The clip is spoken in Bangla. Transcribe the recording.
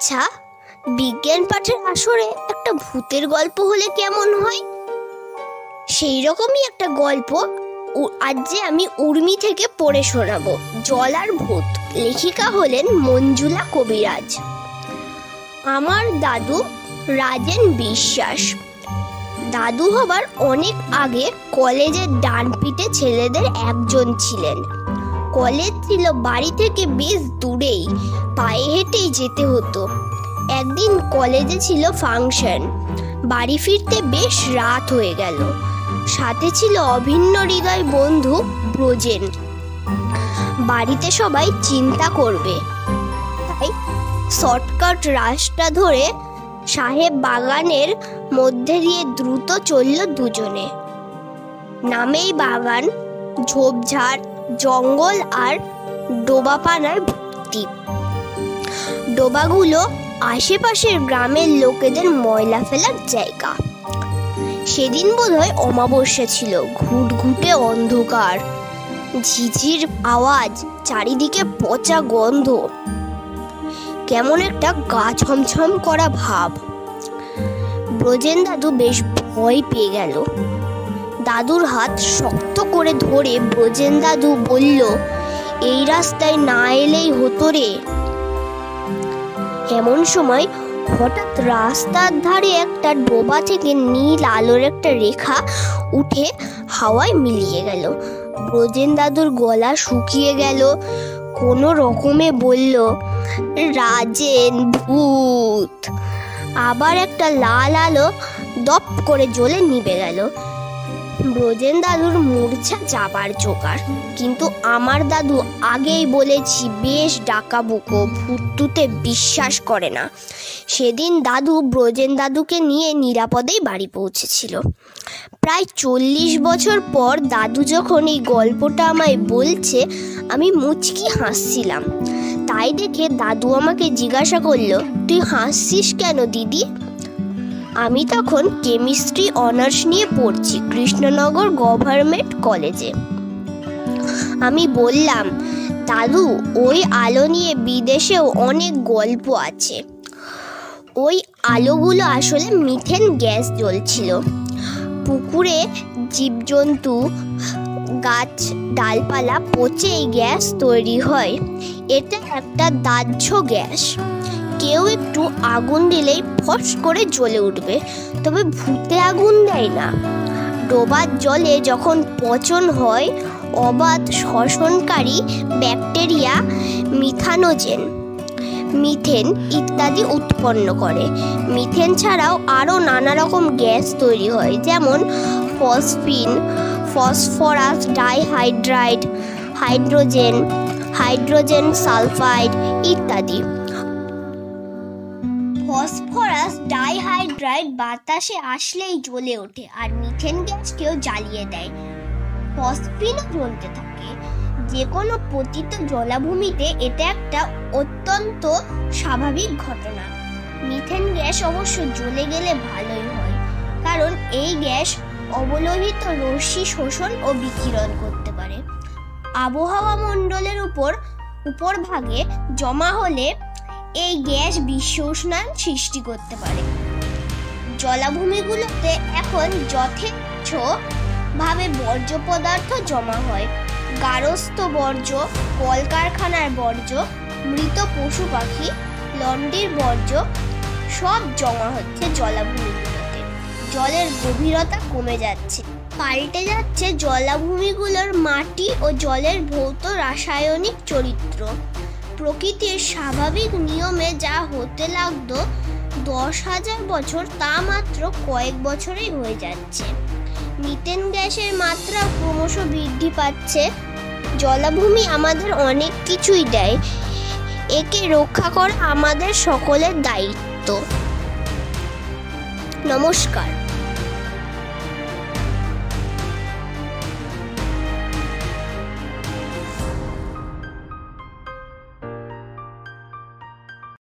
আচ্ছা, বিজ্ঞান পাঠের আসরে একটা ভূতের গল্প হলে কেমন হয়? সেই রকমই একটা গল্প আজ আমি উর্মি থেকে পড়ে শোনাবো। জল আর ভূত। লেখিকা হলেন মঞ্জুলা কবিরাজ। আমার দাদু রাজেন বিশ্বাস। দাদু হবার অনেক আগে কলেজের ডানপিটে ছেলেদের একজন ছিলেন। কলেজ ছিল বাড়ি থেকে বেশ দূরেই, পায়ে হেঁটেই যেতে হতো। একদিন কলেজে ছিল ফাংশন। বাড়ি ফিরতে বেশ রাত হয়ে গেল। সাথে ছিল অভিন্ন হৃদয় বন্ধু ব্রজেন। বাড়িতে সবাই চিন্তা করবে, তাই শর্টকাট রাস্তা ধরে সাহেব বাগানের মধ্যে দিয়ে দ্রুত চলল দুজনে। নামেই বাগান, ঝোপঝাড়, জঙ্গল আর ডোবাপানায় ভর্তি। ডোবাগুলো আশেপাশের গ্রামের লোকেদের ময়লা ফেলার জায়গা। সেদিন বোধহয় অমাবস্যা ছিল। ঘুটঘুটে অন্ধকার, ঝিঝির আওয়াজ, চারিদিকে পচা গন্ধ, কেমন একটা গা ছমছম করা ভাব। ব্রজেন দাদু বেশ ভয় পেয়ে গেল। দাদুর হাত শক্ত করে ধরে ব্রজেন দাদু বলল, এই রাস্তায় না এলেই হতো রে। এমন সময় হঠাৎ রাস্তার ধারে একটা ডোবা থেকে নীল আলোর একটা রেখা উঠে হাওয়ায় মিলিয়ে গেল। ব্রজেন দাদুর গলা শুকিয়ে গেল। কোনো রকমে বলল, রাজেন, ভূত। আবার একটা লাল আলো দপ করে জ্বলে নিভে গেল। ব্রজেন দাদুর মূর্ছা যাবার জোগাড়। কিন্তু আমার দাদু আগেই বলেছি, বেশ ডাকাবুকো, ভূতুতে বিশ্বাস করে না। সেদিন দাদু ব্রজেন দাদুকে নিয়ে নিরাপদেই বাড়ি পৌঁছেছিল। প্রায় 40 বছর পর দাদু যখন এই গল্পটা আমায় বলছে, আমি মুচকি হাসছিলাম। তাই দেখে দাদু আমাকে জিজ্ঞাসা করলো, তুই হাসছিস কেন দিদি? আমি তখন কেমিস্ট্রি অনার্স নিয়ে পড়ছি কৃষ্ণনগর গভর্নমেন্ট কলেজে। আমি বললাম, দাদু, ওই আলো নিয়ে বিদেশেও অনেক গল্প আছে। ওই আলোগুলো আসলে মিথেন গ্যাস জ্বলছিল। পুকুরে জীবজন্তু, গাছ ডালপালা পচে এই গ্যাস তৈরি হয়। এটা একটা দাহ্য গ্যাস। কেউ একটু আগুন দিলেই ফস করে জ্বলে উঠবে, তবে ভূতে আগুন দেয় না। ডোবার জলে যখন পচন হয়, অবাধ শ্বসনকারী ব্যাকটেরিয়া মিথানোজেন, মিথেন ইত্যাদি উৎপন্ন করে। মিথেন ছাড়াও আরও নানা রকম গ্যাস তৈরি হয়, যেমন phosphine, phosphorus dihydride, hydrogen, hydrogen sulphide ইত্যাদি। ফসফরাস ডাইহাইড্রাইড বাতাসে আসলেই জ্বলে ওঠে আর মিথেন গ্যাসকেও জ্বালিয়ে দেয়। ফসফিনও জ্বলতে থাকে। যে কোনো পতিত জলাভূমিতে এটা একটা অত্যন্ত স্বাভাবিক ঘটনা। মিথেন গ্যাস অবশ্য জ্বলে গেলে ভালোই হয়, কারণ এই গ্যাস অবলোহিত রশ্মি শোষণ ও বিকিরণ করতে পারে। আবহাওয়া মণ্ডলের উপর ভাগে জমা হলে এই গ্যাস বিশ্ব উষ্ণায়ন সৃষ্টি করতে পারে। জলাভূমিগুলোতে এখন যথেচ্ছ ভাবে বর্জ্য পদার্থ জমা হয়। গার্হস্থ্য বর্জ্য, কলকারখানার বর্জ্য, মৃত পশু পাখি, লন্ড্রির বর্জ্য সব জমা হচ্ছে জলাভূমিগুলোতে। জলের গভীরতা কমে যাচ্ছে, পাল্টে যাচ্ছে জলাভূমিগুলোর মাটি ও জলের ভৌত রাসায়নিক চরিত্র। প্রকৃতির স্বাভাবিক নিয়মে যা হতে লাগতো 10,000 বছর, তা মাত্র কয়েক বছরেই হয়ে যাচ্ছে। মিথেন গ্যাসের মাত্রা ক্রমশ বৃদ্ধি পাচ্ছে। জলাভূমি আমাদের অনেক কিছুই দেয়। একে রক্ষা করা আমাদের সকলের দায়িত্ব। নমস্কার।